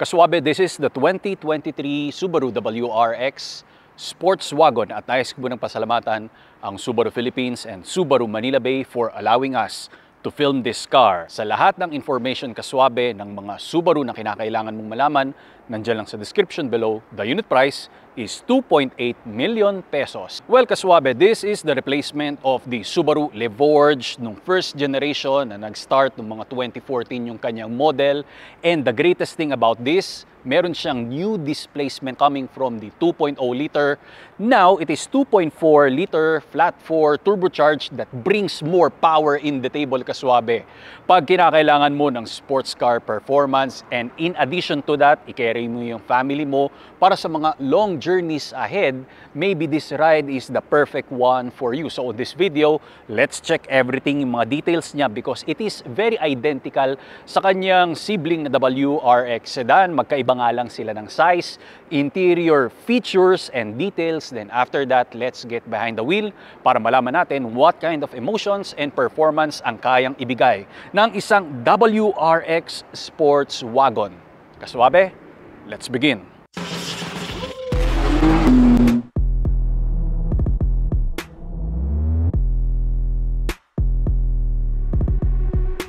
Kaswabe, this is the 2023 Subaru WRX Sports Wagon at nais ko ng pasalamatan ang Subaru Philippines and Subaru Manila Bay for allowing us to film this car. Sa lahat ng information kaswabe ng mga Subaru na kinakailangan mong malaman, nandiyan lang sa description below. The unit price is 2.8 million pesos. Well, kaswabe, this is the replacement of the Subaru Levorge nung first generation na nag-start noong mga 2014 yung kanyang model. And the greatest thing about this, meron siyang new displacement coming from the 2.0 liter. Now, it is 2.4 liter flat 4 turbocharged that brings more power in the table, kaswabe. Pag kinakailangan mo ng sports car performance, and in addition to that, i-carry mo yung family mo para sa mga long journeys ahead, maybe this ride is the perfect one for you. So in this video, let's check everything, yung mga details niya, because it is very identical sa kanyang sibling na WRX sedan. Magkaiba nga lang sila ng size, interior features and details. Then after that, let's get behind the wheel para malaman natin what kind of emotions and performance ang kayang ibigay ng isang WRX Sports Wagon. Kaswabe, let's begin.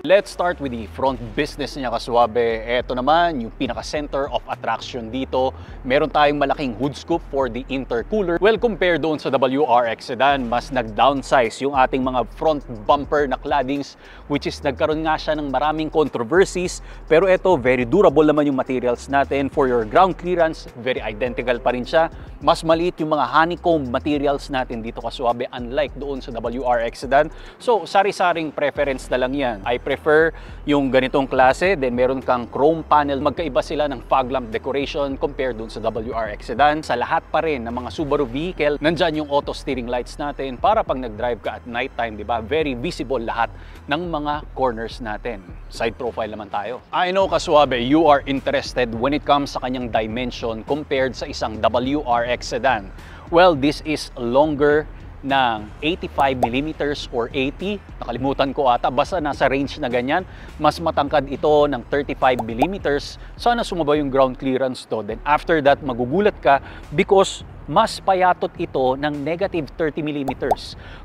Let's start with the front business niya, kaswabe. Ito naman yung pinaka-center of attraction dito. Meron tayong malaking hood scoop for the intercooler. Well, compared doon sa WRX sedan, mas nag-downsize yung ating mga front bumper na claddings, which is nagkaroon nga siya ng maraming controversies. Pero ito, very durable naman yung materials natin. For your ground clearance, very identical pa rin siya. Mas maliit yung mga honeycomb materials natin dito, kaswabe, unlike doon sa WRX sedan. So, sari-saring preference na lang yan. I prefer yung ganitong klase, then meron kang chrome panel. Magkaiba sila ng fog lamp decoration compared dun sa WRX sedan. Sa lahat pa rin ng mga Subaru vehicle, nandyan yung auto steering lights natin para pag nag-drive ka at nighttime, di ba? Very visible lahat ng mga corners natin. Side profile naman tayo. I know, kaswabe, you are interested when it comes sa kanyang dimension compared sa isang WRX sedan. Well, this is longer ng 85mm or 80, nakalimutan ko ata, basta nasa range na ganyan. Mas matangkad ito ng 35mm. Sana sumaba yung ground clearance to. Then after that, magugulat ka because mas payatot ito ng negative 30mm.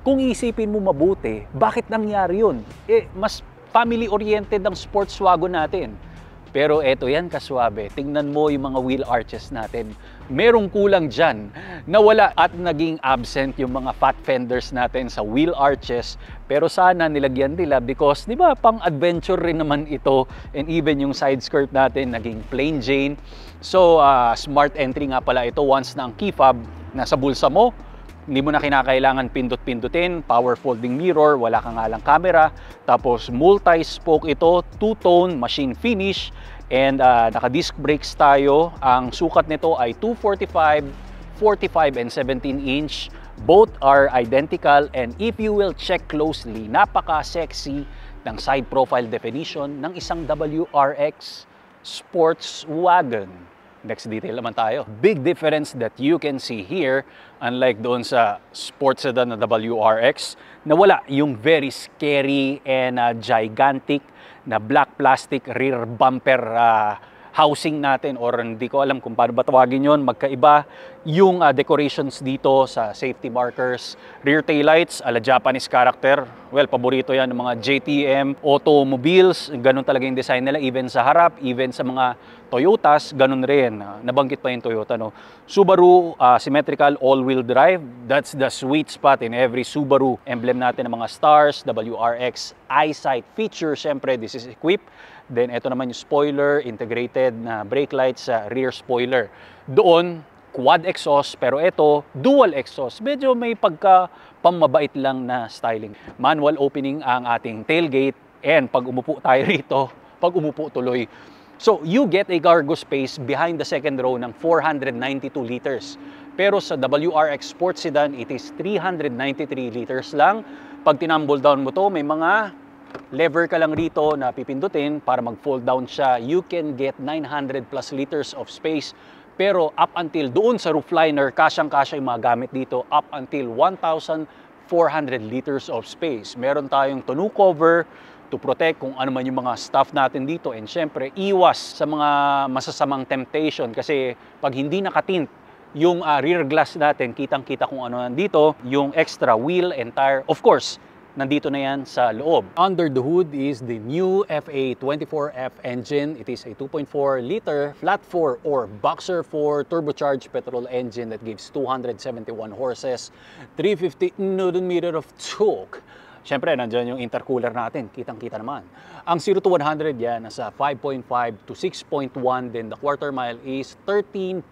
Kung isipin mo mabuti, bakit nangyari yun? Mas family-oriented ang sports wagon natin. Pero eto yan, kaswabe, tingnan mo yung mga wheel arches natin. Merong kulang dyan. Nawala at naging absent yung mga fat fenders natin sa wheel arches. Pero sana nilagyan nila because, di ba, pang adventure rin naman ito. And even yung side skirt natin naging plain Jane. So, smart entry nga pala ito once na ang key fob nasa bulsa mo. Hindi mo na kinakailangan pindot-pindutin, power folding mirror, wala ka nga lang camera. Tapos multi-spoke ito, two-tone machine finish, and naka-disc brakes tayo. Ang sukat nito ay 245, 45, and 17-inch. Both are identical, and if you will check closely, napaka-sexy ng side profile definition ng isang WRX Sports Wagon. Next detail naman tayo. Big difference that you can see here, unlike doon sa sports sedan na WRX, na wala yung very scary and gigantic na black plastic rear bumper housing natin, or hindi ko alam kung paano ba tawagin yun. Magkaiba yung decorations dito sa safety markers, rear taillights ala Japanese character. Well, paborito yan ng mga JTM automobiles. Ganun talaga yung design nila, even sa harap, even sa mga Toyotas, ganun rin. Nabanggit pa yung Toyota, no? Subaru symmetrical all-wheel drive. That's the sweet spot in every Subaru. Emblem natin ng mga stars, WRX eyesight feature. Siyempre, this is equipped. Then, ito naman yung spoiler, integrated na brake lights sa rear spoiler. Doon, quad exhaust, pero ito, dual exhaust. Medyo may pamabait lang na styling. Manual opening ang ating tailgate, and pag umupo tayo rito, pag umupo tuloy. So, you get a cargo space behind the second row ng 492 liters. Pero sa WRX Sports Sedan, it is 393 liters lang. Pag tinumble down mo to, may mga lever ka lang rito na pipindutin para mag-fold down siya. You can get 900 plus liters of space. Pero up until doon sa roofliner, kasyang-kasya yung mga gamit dito, up until 1,400 liters of space. Meron tayong tonneau cover, to protect kung ano man yung mga stuff natin dito, and syempre iwas sa mga masasamang temptation kasi pag hindi nakatint yung rear glass natin, kitang-kita kung ano nandito, yung extra wheel and tire, of course, nandito na yan sa loob. Under the hood is the new FA24F engine. It is a 2.4 liter flat 4 or boxer 4 turbocharged petrol engine that gives 271 horses, 350 Nm of torque. Siyempre, nandiyan yung intercooler natin. Kitang-kita naman. Ang 0 to 100 yan, nasa 5.5 to 6.1. Then the quarter mile is 13.9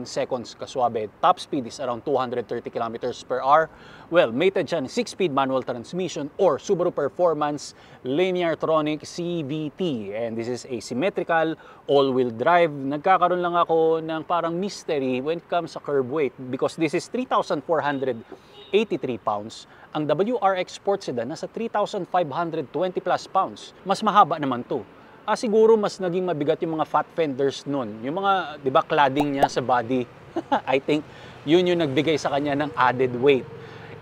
seconds kaswabe. Top speed is around 230 kilometers per hour. Well, mated siya ng 6-speed manual transmission or Subaru Performance Lineartronic CVT. And this is a symmetrical all-wheel drive. Nagkakaroon lang ako ng parang mystery when it comes sa curb weight because this is 3,483 pounds. Ang WRX Sport Sedan nasa 3,520 plus pounds. Mas mahaba naman to. Siguro mas naging mabigat yung mga fat fenders nun. Yung mga, di ba, cladding niya sa body. I think yun yung nagbigay sa kanya ng added weight.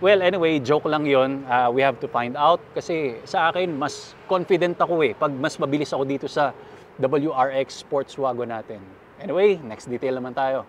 Well, anyway, joke lang yun. We have to find out kasi sa akin, mas confident ako pag mas mabilis ako dito sa WRX Sports Wagon natin. Anyway, next detail naman tayo.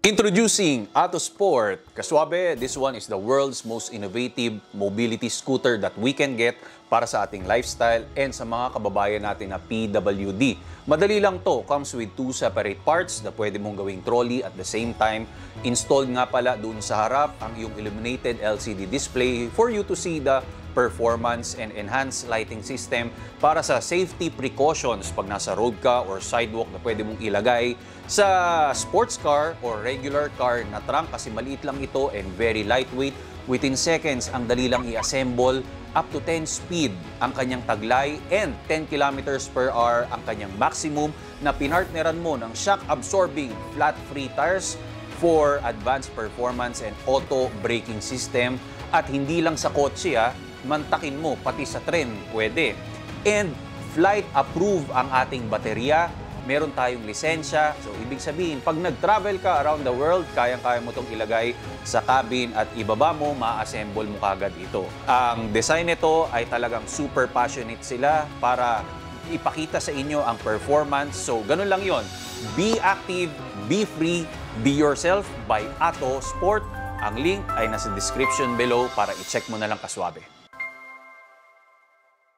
Introducing Autosport. Kaswabe, this one is the world's most innovative mobility scooter that we can get para sa ating lifestyle and sa mga kababayan natin na PWD. Madali lang to. Comes with 2 separate parts na pwede mong gawing trolley at the same time. Installed nga pala doon sa harap ang iyong illuminated LCD display for you to see the performance and enhanced lighting system para sa safety precautions pag nasa road ka or sidewalk na pwede mong ilagay sa sports car or regular car na trunk kasi maliit lang ito and very lightweight. Within seconds, ang dali lang i-assemble. Up to 10 speed ang kanyang taglay and 10 kilometers per hour ang kanyang maximum na pinartneran mo ng shock-absorbing flat-free tires for advanced performance and auto braking system. At hindi lang sa kotse, mantakin mo, pati sa tren, pwede. And flight approved ang ating baterya. Meron tayong lisensya. So, ibig sabihin, pag nag-travel ka around the world, kayang-kaya mo itong ilagay sa cabin at ibaba mo, ma-assemble mo kagad ito. Ang design nito ay talagang super passionate sila para ipakita sa inyo ang performance. So, ganun lang yon. Be active, be free, be yourself by Autosport. Ang link ay nasa description below para i-check mo na lang kaswabe.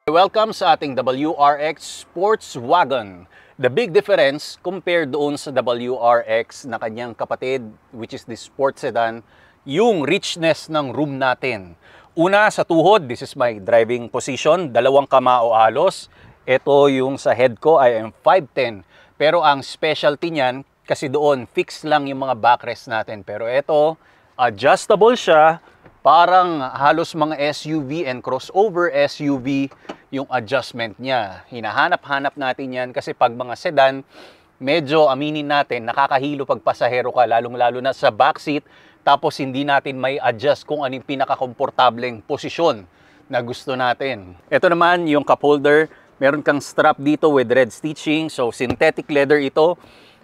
Welcome sa ating WRX Sports Wagon. The big difference compared doon sa WRX na kanyang kapatid, which is the sports sedan, yung richness ng room natin. Una, sa tuhod, this is my driving position, 2 kamao halos. Ito yung sa head ko, I am 5'10". Pero ang specialty niyan, kasi doon, fix lang yung mga backrest natin. Pero ito, adjustable siya, parang halos mga SUV and crossover SUV yung adjustment niya. Hinahanap-hanap natin yan kasi pag mga sedan, medyo aminin natin, nakakahilo pag pasahero ka, lalong-lalo na sa backseat, tapos hindi natin may adjust kung anong pinakakomportableng posisyon na gusto natin. Ito naman yung cup holder, meron kang strap dito with red stitching, so synthetic leather ito.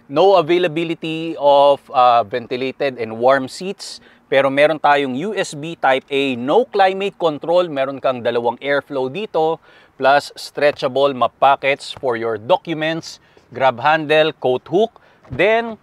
No availability of ventilated and warm seats. Pero meron tayong USB Type A, no climate control, meron kang 2 airflow dito, plus stretchable map pockets for your documents, grab handle, coat hook, then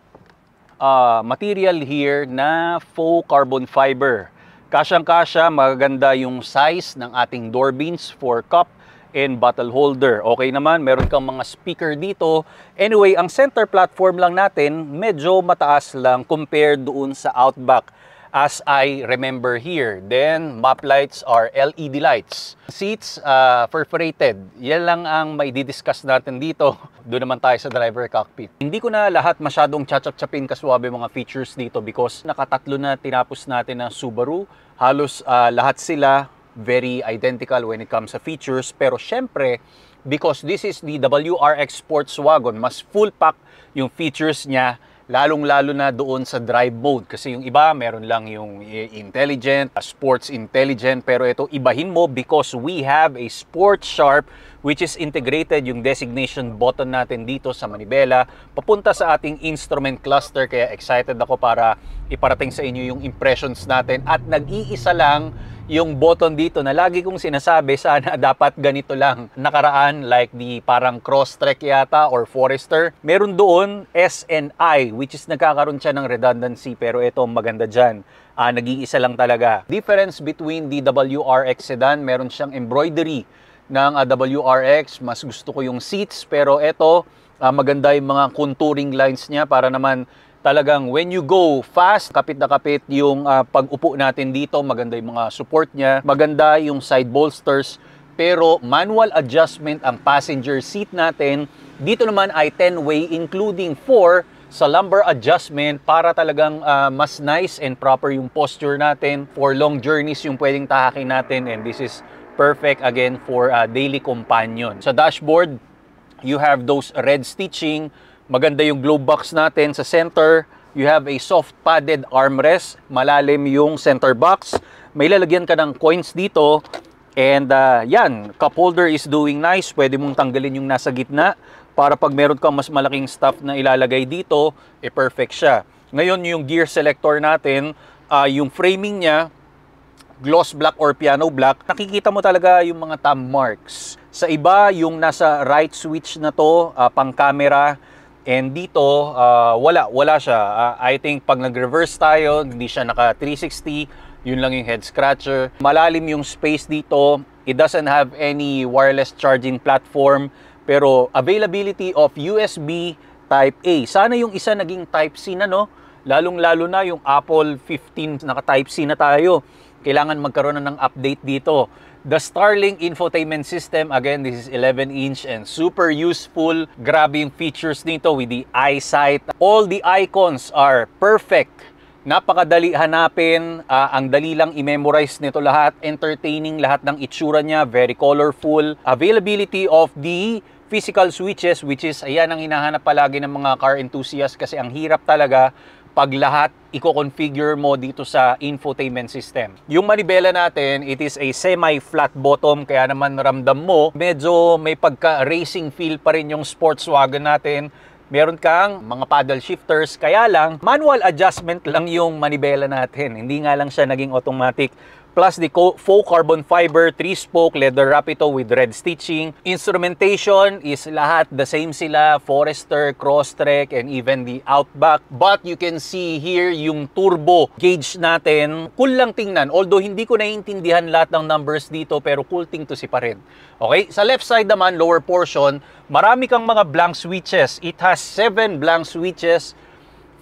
material here na faux carbon fiber. Kasyang-kasya, magaganda yung size ng ating door beams for cup and bottle holder. Okay naman, meron kang mga speaker dito. Anyway, ang center platform lang natin, medyo mataas lang compared doon sa Outback. As I remember here. Then, map lights are LED lights. Seats, perforated. Yan lang ang may didiscuss natin dito. Doon naman tayo sa driver cockpit. Hindi ko na lahat masyadong tsatsap-tsapin kaswabe mga features dito because nakatatlo na tinapos natin na Subaru. Halos lahat sila very identical when it comes sa features. Pero syempre, because this is the WRX Sports Wagon, mas full pack yung features niya. Lalong-lalo na doon sa drive mode. Kasi yung iba, meron lang yung intelligent, sports intelligent. Pero ito, ibahin mo because we have a Sport Sharp which is integrated yung designation button natin dito sa manibela papunta sa ating instrument cluster. Kaya excited ako para iparating sa inyo yung impressions natin. At nag-iisa lang yung button dito na lagi kong sinasabi, sana dapat ganito lang. Nakaraan, like the parang Crosstrek yata or Forester, meron doon SNI, which is nagkakaroon siya ng redundancy, pero ito maganda dyan. Nag-iisa lang talaga. Difference between the WRX sedan, meron siyang embroidery ng WRX. Mas gusto ko yung seats, pero ito maganda yung mga contouring lines niya para naman talagang when you go fast, kapit na kapit yung pag-upo natin dito. Maganda yung mga support niya. Maganda yung side bolsters. Pero manual adjustment ang passenger seat natin. Dito naman ay 10-way including 4 sa lumbar adjustment para talagang mas nice and proper yung posture natin. For long journeys yung pwedeng tahakin natin. And this is perfect again for daily companion. Sa dashboard, you have those red stitching. Maganda yung glove box natin sa center. You have a soft padded armrest. Malalim yung center box. May lalagyan ka ng coins dito. And yan, cup holder is doing nice. Pwede mong tanggalin yung nasa gitna para pag meron kang mas malaking stuff na ilalagay dito, perfect siya. Ngayon yung gear selector natin, yung framing niya, gloss black or piano black. Nakikita mo talaga yung mga thumb marks. Sa iba, yung nasa right switch na to, pang camera. And dito, wala siya. I think pag nag-reverse tayo, hindi siya naka 360. Yun lang yung head scratcher. Malalim yung space dito. It doesn't have any wireless charging platform. Pero availability of USB Type A. Sana yung isa naging Type C na, no? Lalong-lalo na yung Apple 15 naka Type C na tayo. Kailangan magkaroon na ng update dito. The Starlink infotainment system, again, this is 11-inch and super useful. Grabe yung features nito with the EyeSight. All the icons are perfect. Napakadali hanapin. Ang dali lang i-memorize nito lahat. Entertaining lahat ng itsura niya. Very colorful. Availability of the physical switches, which is, ayan ang hinahanap palagi ng mga car enthusiasts kasi ang hirap talaga pag lahat i-configure mo dito sa infotainment system. Yung manibela natin, it is a semi-flat bottom, kaya naman ramdam mo, medyo may pagka-racing feel pa rin yung sports wagon natin. Meron kang mga paddle shifters, kaya lang, manual adjustment lang yung manibela natin. Hindi nga lang siya naging automatic. Plus the faux carbon fiber, 3-spoke leather wrap ito with red stitching. Instrumentation is lahat the same sila, Forester, Crosstrek, and even the Outback. But you can see here yung turbo gauge natin. Cool lang tingnan, although hindi ko naiintindihan lahat ng numbers dito, pero cool thing to see pa rin. Okay, sa left side naman, lower portion, marami kang mga blank switches. It has 7 blank switches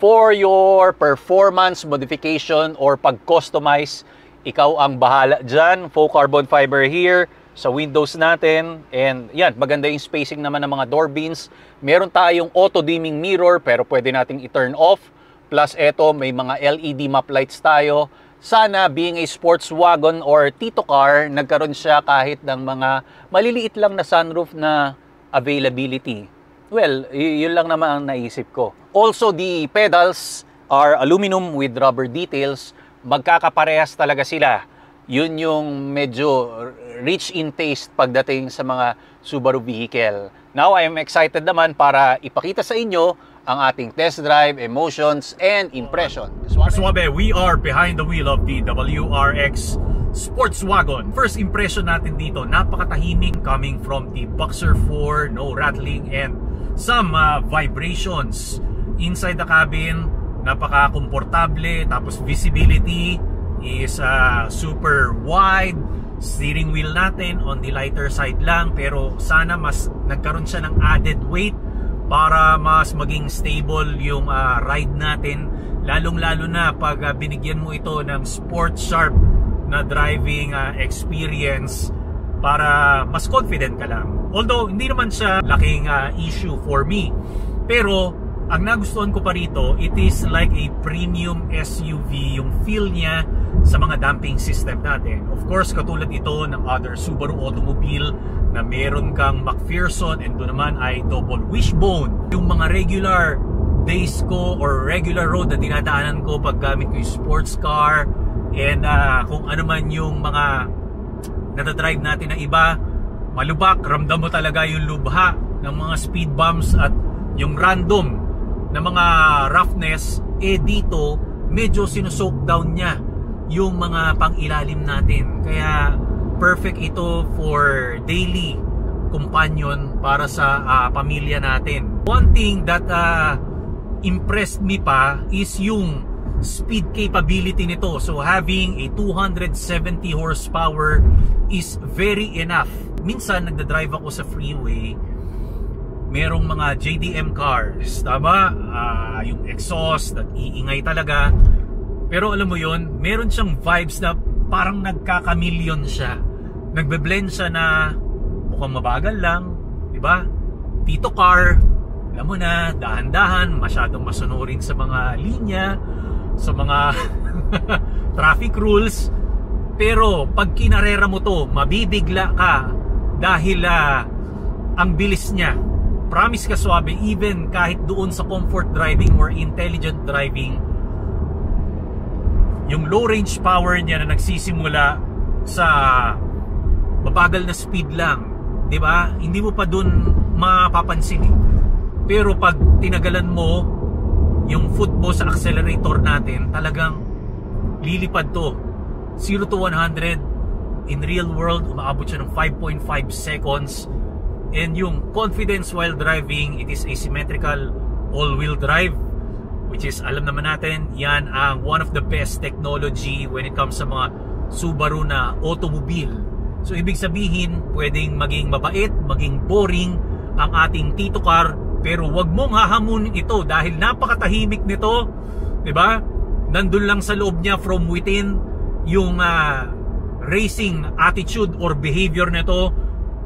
for your performance modification or pag-customize. Ikaw ang bahala dyan. Faux carbon fiber here sa windows natin. And yan, maganda yung spacing naman ng mga door bins. Meron tayong auto-dimming mirror pero pwede nating i-turn off. Plus eto, may mga LED map lights tayo. Sana being a sports wagon or Tito car, nagkaroon siya kahit ng mga maliliit lang na sunroof na availability. Well, yun lang naman ang naisip ko. Also, the pedals are aluminum with rubber details. Magkakaparehas talaga sila. Yun yung medyo rich in taste pagdating sa mga Subaru vehicle. Now, I am excited naman para ipakita sa inyo ang ating test drive, emotions, and impression. Kaswabe, we are behind the wheel of the WRX Sports Wagon. First impression natin dito, napakatahimik coming from the Boxer 4, no rattling and some vibrations. Inside the cabin, napaka-komportable, tapos visibility is super wide. Steering wheel natin on the lighter side lang, pero sana mas nagkaroon siya ng added weight para mas maging stable yung ride natin, lalong-lalo na pag binigyan mo ito ng sport sharp na driving experience para mas confident ka lang. Although hindi naman siya laking issue for me, pero ang nagustuhan ko pa rito, it is like a premium SUV yung feel niya sa mga damping system natin. Of course, katulad ito ng other Subaru automobile na meron kang McPherson and doon naman ay double wishbone. Yung mga regular days ko or regular road na dinadaanan ko pag gamit ko yung sports car and kung ano man yung mga nadadrive natin na iba, malubak, ramdam mo talaga yung lubha ng mga speed bumps at yung random na mga roughness. Dito medyo sinusoak down niya yung mga pang-ilalim natin, kaya perfect ito for daily companion para sa pamilya natin. One thing that impressed me pa is yung speed capability nito. So having a 270 horsepower is very enough. Minsan nagda-drive ako sa freeway, merong mga JDM cars, tama? Yung exhaust at iingay talaga. Pero alam mo yon, meron siyang vibes na parang nagkakamilyon siya. Nagbe-blend siya na mukhang mabagal lang, di ba? Tito car, alam mo na, dahan-dahan, masyadong masunurin sa mga linya, sa mga traffic rules. Pero pag kinarera mo to, mabibigla ka dahil ang bilis niya. Promise ka, Swabe, even kahit doon sa comfort driving or intelligent driving, yung low range power niya na nagsisimula sa mabagal na speed lang, di ba? Hindi mo pa doon mapapansin eh. Pero pag tinagalan mo yung foot mo sa accelerator natin, talagang lilipad to. 0 to 100 in real world, umaabot siya ng 5.5 seconds. And yung confidence while driving, it is asymmetrical all-wheel drive, which is, alam naman natin, yan ang one of the best technology when it comes sa mga Subaru na automobile. So ibig sabihin, pwedeng maging mabait, maging boring ang ating Tito car, pero wag mong hahamunin ito dahil napakatahimik nito, 'di ba? Nandun lang sa loob niya from within yung racing attitude or behavior nito.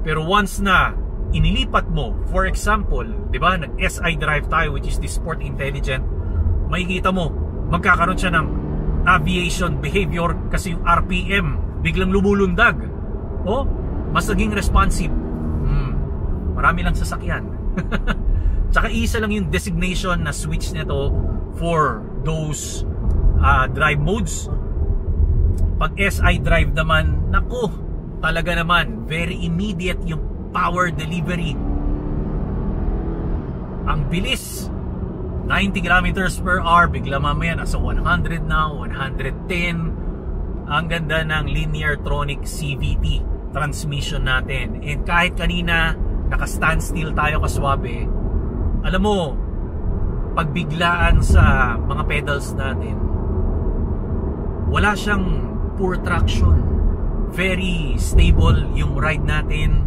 Pero once na inilipat mo, for example, 'di ba, nag-SI drive tayo, which is the Sport Intelligent, makikita mo magkakaroon siya ng aviation behavior kasi yung RPM biglang lumulundag. Oh, mas naging responsive. Marami lang sasakyan. Tsaka isa lang yung designation na switch nito for those drive modes. Pag SI drive naman, naku, talaga naman very immediate yung power delivery. Ang bilis, 90 kilometers per hour, bigla mamaya nasa 100 na, 110. Ang ganda ng linear tronic CVT transmission natin. And kahit kanina naka-standstill tayo, Kaswabe, alam mo, pagbiglaan sa mga pedals natin, wala siyang poor traction. Very stable yung ride natin.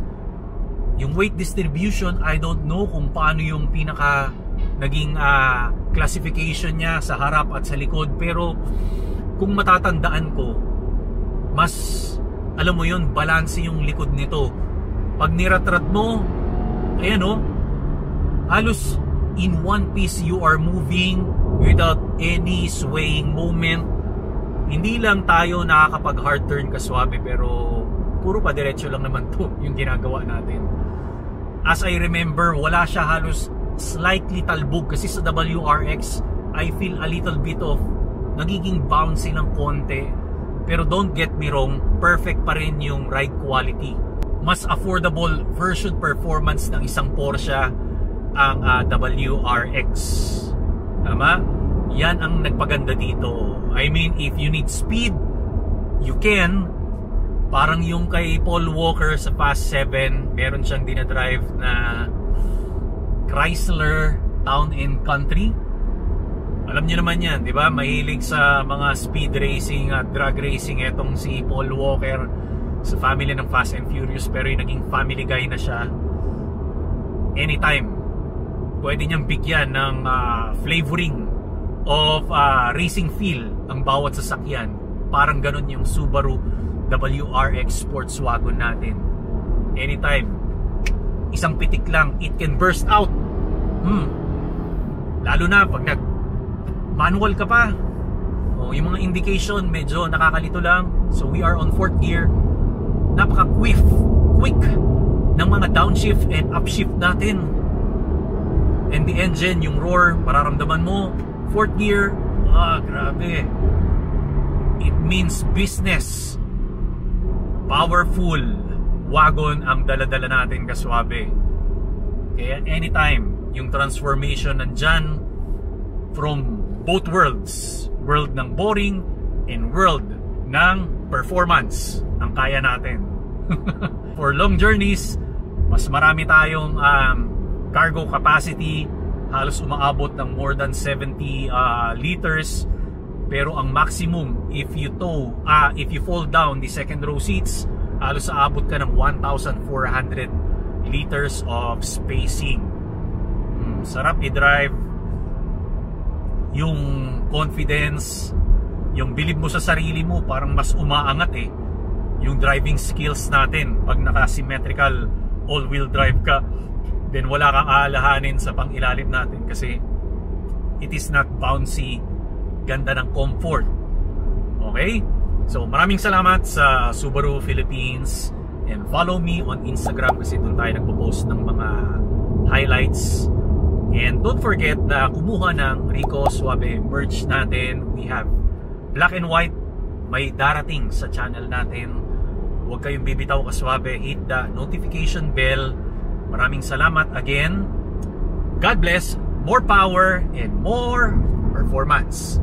Yung weight distribution, I don't know kung paano yung pinaka naging classification niya sa harap at sa likod. Pero kung matatandaan ko, mas, alam mo yun, balance yung likod nito. Pag niratrat mo, ayan o, halos in one piece you are moving without any swaying moment. Hindi lang tayo nakakapag hard turn, Kaswabe, pero puro pa diretso lang naman to yung ginagawa natin. As I remember, wala siya halos slightly talbog, kasi sa WRX I feel a little bit of nagiging bouncy ng konti. Pero don't get me wrong, perfect pa rin yung ride quality. Mas affordable version performance ng isang Porsche ang WRX. Tama? Yan ang nagpaganda dito. I mean, if you need speed, you can. Parang yung kay Paul Walker sa Fast 7, meron siyang dinadrive na Chrysler Town and Country. Alam niyo naman yan, di ba? Mahilig sa mga speed racing at drag racing etong si Paul Walker sa family ng Fast and Furious, pero yung naging family guy na siya. Anytime pwede niyang bigyan ng flavoring of racing feel ang bawat sasakyan. Parang ganun yung Subaru WRX Sports Wagon natin. Anytime, isang pitik lang, it can burst out. Lalo na pag nag manual ka pa, yung mga indication medyo nakakalito lang. So we are on 4th gear. Napaka quick ng mga downshift and upshift natin. And the engine, yung roar, mararamdaman mo. 4th gear, grabe. It means business. Powerful. wagon ang dala-dala natin, kaswabe. Kaya anytime yung transformation nandyan, from both worlds, world ng boring and world ng performance, ang kaya natin. For long journeys, mas marami tayong cargo capacity, halos umaabot ng more than 70 liters. Pero ang maximum, if you fold down the second row seats, halos aabot ka ng 1,400 liters of spacing. Sarap i-drive. Yung confidence, yung bilib mo sa sarili mo, parang mas umaangat eh. Yung driving skills natin, pag naka-symmetrical all-wheel drive ka, then wala kang aalahanin sa pang-ilalim natin kasi it is not bouncy. Ganda ng comfort. Okay? So maraming salamat sa Subaru Philippines, and follow me on Instagram kasi doon tayo nagpo-post ng mga highlights. And don't forget na kumuha ng Rico Suave merch natin. We have black and white, may darating sa channel natin. Huwag kayong bibitaw, kaswabe. Hit the notification bell. Maraming salamat again. God bless, more power and more performance.